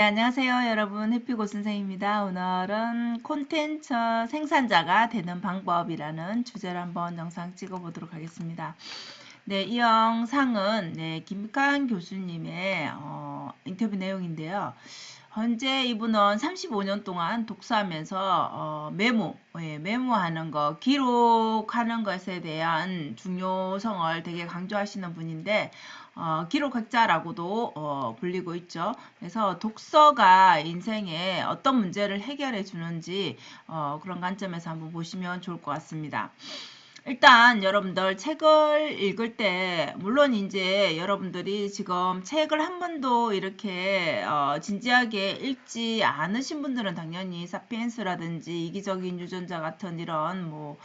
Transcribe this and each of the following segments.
네, 안녕하세요 여러분, 해피고 선생입니다. 오늘은 콘텐츠 생산자가 되는 방법이라는 주제로 한번 영상 찍어보도록 하겠습니다. 네, 이 영상은 김익환 교수님의 인터뷰 내용인데요. 현재 이분은 35년 동안 독서하면서 메모하는 거, 기록하는 것에 대한 중요성을 되게 강조하시는 분인데 기록학자라고도 불리고 있죠. 그래서 독서가 인생에 어떤 문제를 해결해 주는지 그런 관점에서 한번 보시면 좋을 것 같습니다. 일단 여러분들 책을 읽을 때 물론 이제 여러분들이 지금 책을 한 번도 이렇게 진지하게 읽지 않으신 분들은 당연히 사피엔스라든지 이기적인 유전자 같은 이런 뭐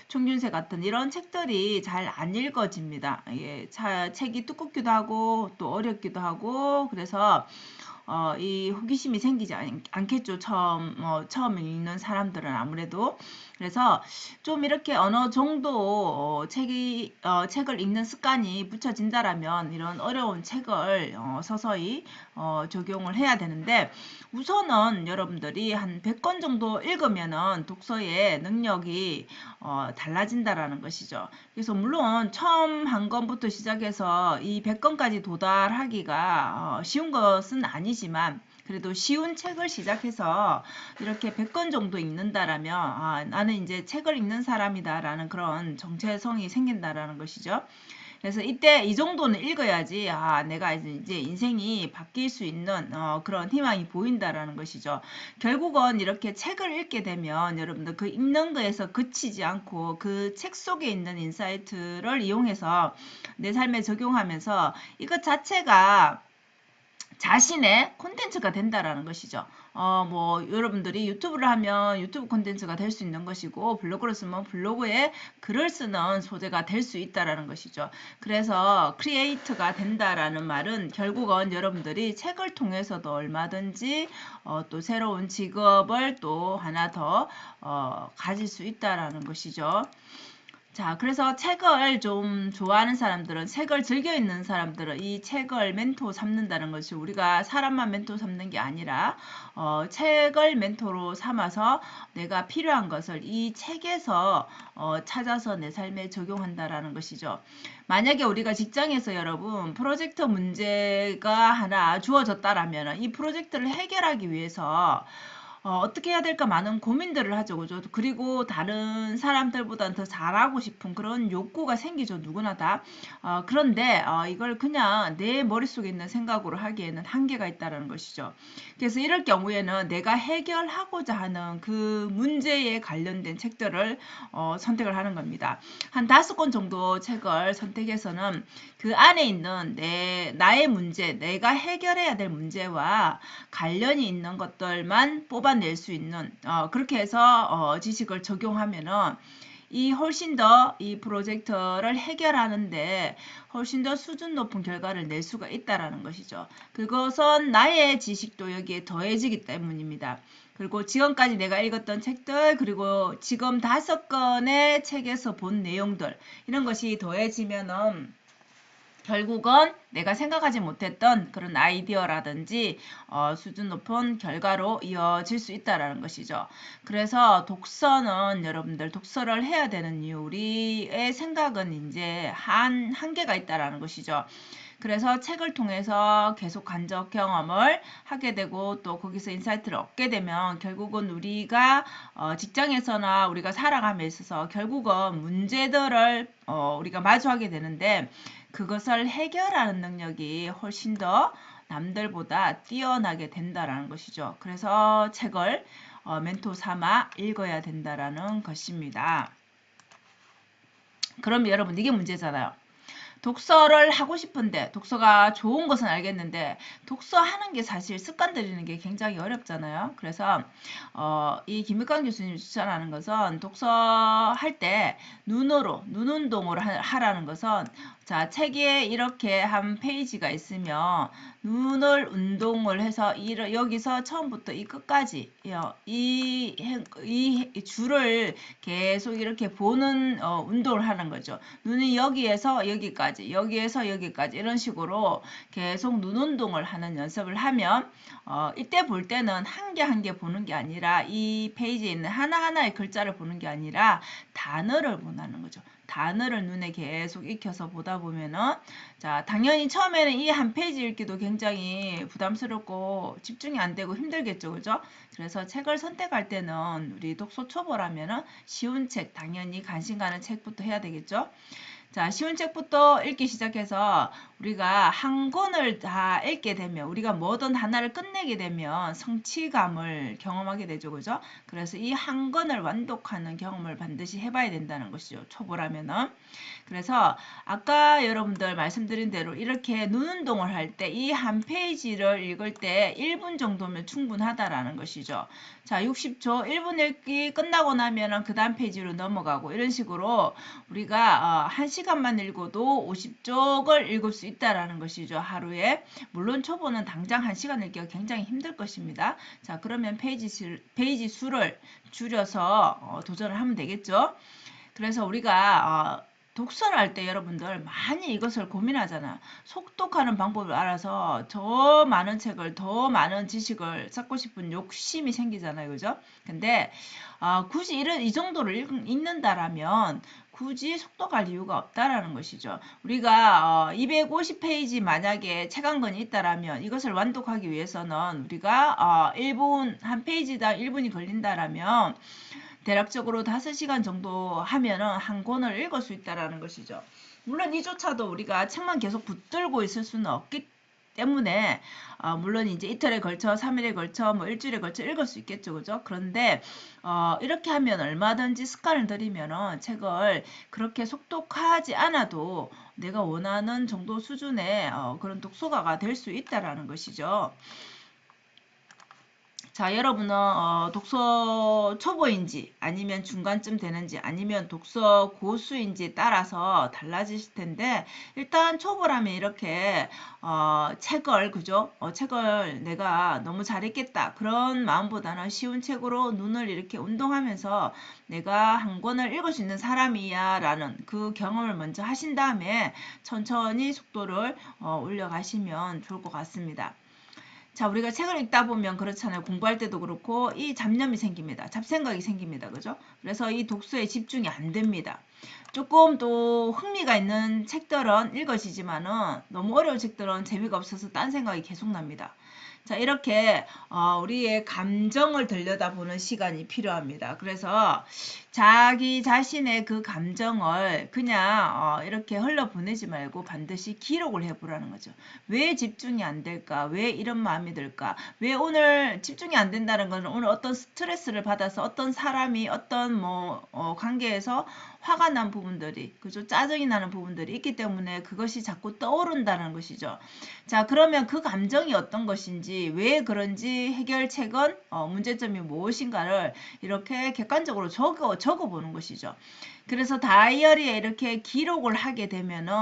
총균세 같은 이런 책들이 잘 안 읽어집니다. 예, 책이 두껍기도 하고 또 어렵기도 하고 그래서 이 호기심이 생기지 않겠죠. 처음 읽는 사람들은 아무래도. 그래서 좀 이렇게 어느 정도 책을 읽는 습관이 붙여진다라면 이런 어려운 책을 서서히 적용을 해야 되는데 우선은 여러분들이 한 100권 정도 읽으면은 독서의 능력이 달라진다라는 것이죠. 그래서 물론 처음 한 권부터 시작해서 이 100권까지 도달하기가 쉬운 것은 아니지만 그래도 쉬운 책을 시작해서 이렇게 100권 정도 읽는다라면 나는 이제 책을 읽는 사람이다라는 그런 정체성이 생긴다라는 것이죠. 그래서 이때 이 정도는 읽어야지 내가 이제 인생이 바뀔 수 있는 그런 희망이 보인다라는 것이죠. 결국은 이렇게 책을 읽게 되면 여러분들 그 읽는 거에서 그치지 않고 그 책 속에 있는 인사이트를 이용해서 내 삶에 적용하면서 이것 자체가 자신의 콘텐츠가 된다라는 것이죠. 뭐 여러분들이 유튜브를 하면 유튜브 콘텐츠가 될 수 있는 것이고 블로그를 쓰면 블로그에 글을 쓰는 소재가 될 수 있다라는 것이죠. 그래서 크리에이터가 된다라는 말은 결국은 여러분들이 책을 통해서도 얼마든지 또 새로운 직업을 또 하나 더 가질 수 있다라는 것이죠. 자, 그래서 책을 좀 좋아하는 사람들은, 책을 즐겨 읽는 사람들은 이 책을 멘토 삼는다는 것이 우리가 사람만 멘토 삼는 게 아니라, 책을 멘토로 삼아서 내가 필요한 것을 이 책에서 찾아서 내 삶에 적용한다라는 것이죠. 만약에 우리가 직장에서 여러분, 프로젝트 문제가 하나 주어졌다라면 이 프로젝트를 해결하기 위해서 어떻게 해야 될까 많은 고민들을 하죠. 그죠? 그리고 다른 사람들보다는 더 잘하고 싶은 그런 욕구가 생기죠. 누구나 다. 그런데 이걸 그냥 내 머릿속에 있는 생각으로 하기에는 한계가 있다는 것이죠. 그래서 이럴 경우에는 내가 해결하고자 하는 그 문제에 관련된 책들을 선택을 하는 겁니다. 한 5권 정도 책을 선택해서는 그 안에 있는 나의 문제, 내가 해결해야 될 문제와 관련이 있는 것들만 뽑아낼 수 있는 그렇게 해서 지식을 적용하면은 이 훨씬 더 이 프로젝트를 해결하는데 훨씬 더 수준 높은 결과를 낼 수가 있다라는 것이죠. 그것은 나의 지식도 여기에 더해지기 때문입니다. 그리고 지금까지 내가 읽었던 책들 그리고 지금 5권의 책에서 본 내용들 이런 것이 더해지면은 결국은 내가 생각하지 못했던 그런 아이디어라든지 수준 높은 결과로 이어질 수 있다라는 것이죠. 그래서 독서는 여러분들 독서를 해야 되는 이유 우리의 생각은 이제 한계가 있다라는 것이죠. 그래서 책을 통해서 계속 간접 경험을 하게 되고 또 거기서 인사이트를 얻게 되면 결국은 우리가 직장에서나 우리가 살아감에 있어서 결국은 문제들을 우리가 마주하게 되는데 그것을 해결하는 능력이 훨씬 더 남들보다 뛰어나게 된다라는 것이죠. 그래서 책을 멘토 삼아 읽어야 된다라는 것입니다. 그럼 여러분 이게 문제잖아요. 독서를 하고 싶은데 독서가 좋은 것은 알겠는데 독서하는 게 사실 습관 들이는 게 굉장히 어렵잖아요. 그래서 이 김익환 교수님이 추천하는 것은 독서할 때 눈 운동으로 하라는 것은 자, 책에 이렇게 한 페이지가 있으면 눈을 운동을 해서 여기서 처음부터 이 끝까지 이 줄을 계속 이렇게 보는 운동을 하는 거죠. 눈이 여기에서 여기까지, 여기에서 여기까지 이런 식으로 계속 눈 운동을 하는 연습을 하면 이때 볼 때는 한 개 한 개 보는 게 아니라 이 페이지에 있는 하나하나의 글자를 보는 게 아니라 단어를 보는 거죠. 단어를 눈에 계속 익혀서 보다 보면은 자, 당연히 처음에는 이 한 페이지 읽기도 굉장히 부담스럽고 집중이 안 되고 힘들겠죠. 그죠? 그래서 책을 선택할 때는 우리 독서 초보라면은 쉬운 책, 당연히 관심 가는 책부터 해야 되겠죠. 자, 쉬운 책부터 읽기 시작해서 우리가 한 권을 다 읽게 되면 우리가 뭐든 하나를 끝내게 되면 성취감을 경험하게 되죠. 그죠? 그래서 이 한 권을 완독하는 경험을 반드시 해봐야 된다는 것이죠. 초보라면은. 그래서 아까 여러분들 말씀드린 대로 이렇게 눈 운동을 할 때 이 한 페이지를 읽을 때 1분 정도면 충분하다라는 것이죠. 자, 60초 1분 읽기 끝나고 나면은 그 다음 페이지로 넘어가고 이런 식으로 우리가 1시간만 읽어도 50쪽을 읽을 수 있다라는 것이죠. 하루에. 물론 초보는 당장 1시간 읽기가 굉장히 힘들 것입니다. 자, 그러면 페이지 수를 줄여서 도전을 하면 되겠죠. 그래서 우리가 독서를 할 때 여러분들 많이 이것을 고민하잖아요. 속독하는 방법을 알아서 더 많은 책을, 더 많은 지식을 쌓고 싶은 욕심이 생기잖아요. 그죠? 근데 굳이 이 정도를 읽는다라면 굳이 속독할 이유가 없다라는 것이죠. 우리가 250페이지 만약에 책 한 권이 있다라면 이것을 완독하기 위해서는 우리가 1분, 한 페이지당 1분이 걸린다라면 대략적으로 5시간 정도 하면은 한 권을 읽을 수 있다라는 것이죠. 물론 이조차도 우리가 책만 계속 붙들고 있을 수는 없기 때문에 물론 이제 이틀에 걸쳐, 3일에 걸쳐, 뭐 일주일에 걸쳐 읽을 수 있겠죠, 그죠? 그런데 이렇게 하면 얼마든지 습관을 들이면은 책을 그렇게 속독하지 않아도 내가 원하는 정도 수준의 그런 독서가가 될 수 있다라는 것이죠. 자, 여러분은 독서 초보인지 아니면 중간쯤 되는지 아니면 독서 고수인지 따라서 달라지실 텐데 일단 초보라면 이렇게 책을 그죠? 책을 내가 너무 잘했겠다 그런 마음보다는 쉬운 책으로 눈을 이렇게 운동하면서 내가 한 권을 읽을 수 있는 사람이야 라는 그 경험을 먼저 하신 다음에 천천히 속도를 올려가시면 좋을 것 같습니다. 자, 우리가 책을 읽다 보면 그렇잖아요. 공부할 때도 그렇고 이 잡념이 생깁니다. 잡생각이 생깁니다. 그죠? 그래서 이 독서에 집중이 안 됩니다. 조금 또 흥미가 있는 책들은 읽어지지만은 너무 어려운 책들은 재미가 없어서 딴 생각이 계속 납니다. 자, 이렇게 우리의 감정을 들여다보는 시간이 필요합니다. 그래서 자기 자신의 그 감정을 그냥 이렇게 흘러보내지 말고 반드시 기록을 해보라는 거죠. 왜 집중이 안 될까? 왜 이런 마음이 들까? 왜 오늘 집중이 안 된다는 것은 오늘 어떤 스트레스를 받아서 어떤 사람이 어떤 관계에서 화가 난 부분들이 그죠? 짜증이 나는 부분들이 있기 때문에 그것이 자꾸 떠오른다는 것이죠. 자, 그러면 그 감정이 어떤 것인지 왜 그런지 해결책은 문제점이 무엇인가를 이렇게 객관적으로 적어보는 것이죠. 그래서 다이어리에 이렇게 기록을 하게 되면은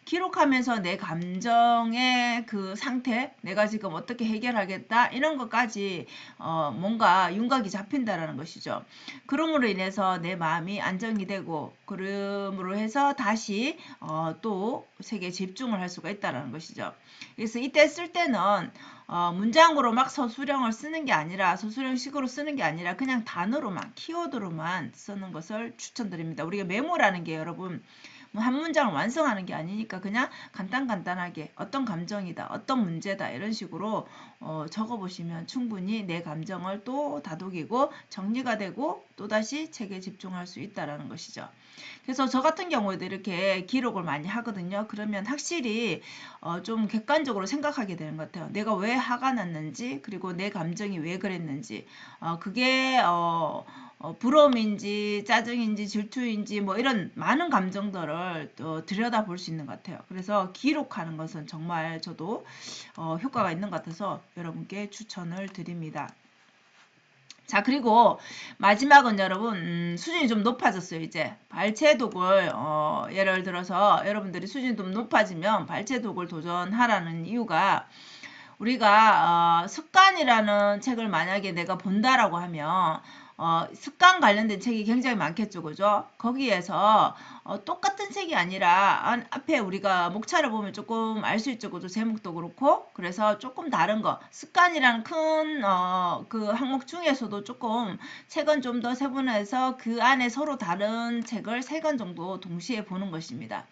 기록하면서 내 감정의 그 상태, 내가 지금 어떻게 해결하겠다 이런 것까지 뭔가 윤곽이 잡힌다라는 것이죠. 그럼으로 인해서 내 마음이 안정이 되고 그럼으로 해서 다시 또 책에 집중을 할 수가 있다라는 것이죠. 그래서 이때 쓸 때는 문장으로 막 서술형을 쓰는 게 아니라 서술형식으로 쓰는 게 아니라 그냥 단어로만 키워드로만 쓰는 것을 추천드립니다. 우리가 메모라는 게 여러분 뭐 한 문장을 완성하는 게 아니니까 그냥 간단하게 어떤 감정이다 어떤 문제다 이런 식으로 적어보시면 충분히 내 감정을 또 다독이고 정리가 되고 또다시 책에 집중할 수 있다는 것이죠. 그래서 저 같은 경우에도 이렇게 기록을 많이 하거든요. 그러면 확실히 좀 객관적으로 생각하게 되는 것 같아요. 내가 왜 화가 났는지 그리고 내 감정이 왜 그랬는지 그게 부러움인지 짜증인지 질투인지 뭐 이런 많은 감정들을 들여다 볼 수 있는 것 같아요. 그래서 기록하는 것은 정말 저도 효과가 있는 것 같아서 여러분께 추천을 드립니다. 자, 그리고 마지막은 여러분 수준이 좀 높아졌어요. 이제 발췌독을 예를 들어서 여러분들이 수준이 좀 높아지면 발췌독을 도전하라는 이유가 우리가 습관이라는 책을 만약에 내가 본다라고 하면 습관 관련된 책이 굉장히 많겠죠. 그죠? 거기에서 똑같은 책이 아니라 앞에 우리가 목차를 보면 조금 알 수 있죠. 그죠? 제목도 그렇고 그래서 조금 다른 거 습관이라는 큰 그 항목 중에서도 조금 책은 좀 더 세분화해서 그 안에 서로 다른 책을 3권 정도 동시에 보는 것입니다.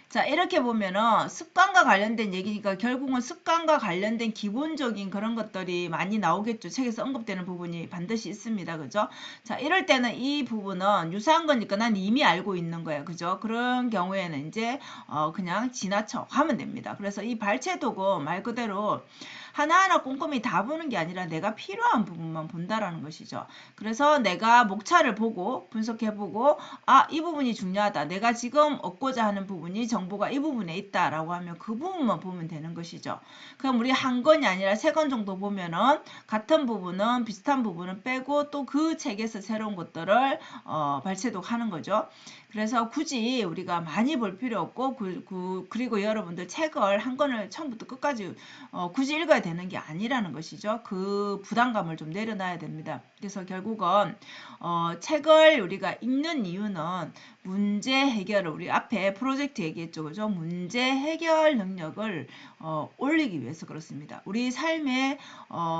자, 이렇게 보면은 습관과 관련된 얘기니까 결국은 습관과 관련된 기본적인 그런 것들이 많이 나오겠죠. 책에서 언급되는 부분이 반드시 있습니다. 그죠? 자, 이럴 때는 이 부분은 유사한 거니까 난 이미 알고 있는 거예요. 그죠? 그런 경우에는 이제 그냥 지나쳐 가면 됩니다. 그래서 이 발췌도구 말 그대로 하나하나 꼼꼼히 다 보는 게 아니라 내가 필요한 부분만 본다라는 것이죠. 그래서 내가 목차를 보고 분석해보고 이 부분이 중요하다. 내가 지금 얻고자 하는 부분이 정보가 이 부분에 있다라고 하면 그 부분만 보면 되는 것이죠. 그럼 우리 한 권이 아니라 3권 정도 보면은 같은 부분은 비슷한 부분은 빼고 또 그 책에서 새로운 것들을 발췌독 하는 거죠. 그래서 굳이 우리가 많이 볼 필요 없고 그리고 여러분들 책을 한 권을 처음부터 끝까지 굳이 읽어야 되는 게 아니라는 것이죠. 그 부담감을 좀 내려놔야 됩니다. 그래서 결국은 책을 우리가 읽는 이유는 문제 해결을 우리 앞에 프로젝트 얘기했죠. 그죠? 문제 해결 능력을 올리기 위해서 그렇습니다. 우리 삶에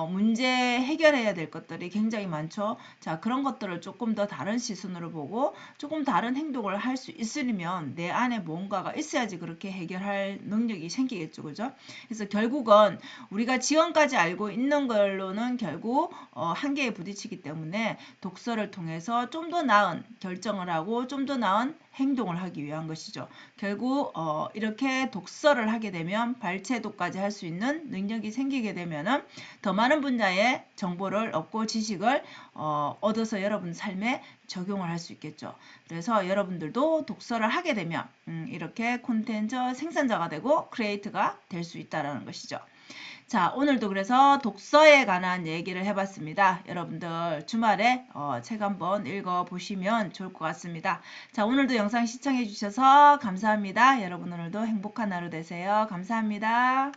문제 해결해야 될 것들이 굉장히 많죠. 자, 그런 것들을 조금 더 다른 시선으로 보고 조금 다른 행동을 할 수 있으려면 내 안에 뭔가가 있어야지 그렇게 해결할 능력이 생기겠죠. 그죠? 그래서 결국은 우리가 지금까지 알고 있는 걸로는 결국 한계에 부딪히기 때문에 독서를 통해서 좀 더 나은 결정을 하고 좀 더 나은 행동을 하기 위한 것이죠. 결국 이렇게 독서를 하게 되면 발췌독까지 할 수 있는 능력이 생기게 되면은 더 많은 분야의 정보를 얻고 지식을 얻어서 여러분 삶에 적용을 할 수 있겠죠. 그래서 여러분들도 독서를 하게 되면 이렇게 콘텐츠 생산자가 되고 크리에이터가 될 수 있다는 것이죠. 자, 오늘도 그래서 독서에 관한 얘기를 해봤습니다. 여러분들 주말에 책 한번 읽어보시면 좋을 것 같습니다. 자, 오늘도 영상 시청해주셔서 감사합니다. 여러분 오늘도 행복한 하루 되세요. 감사합니다.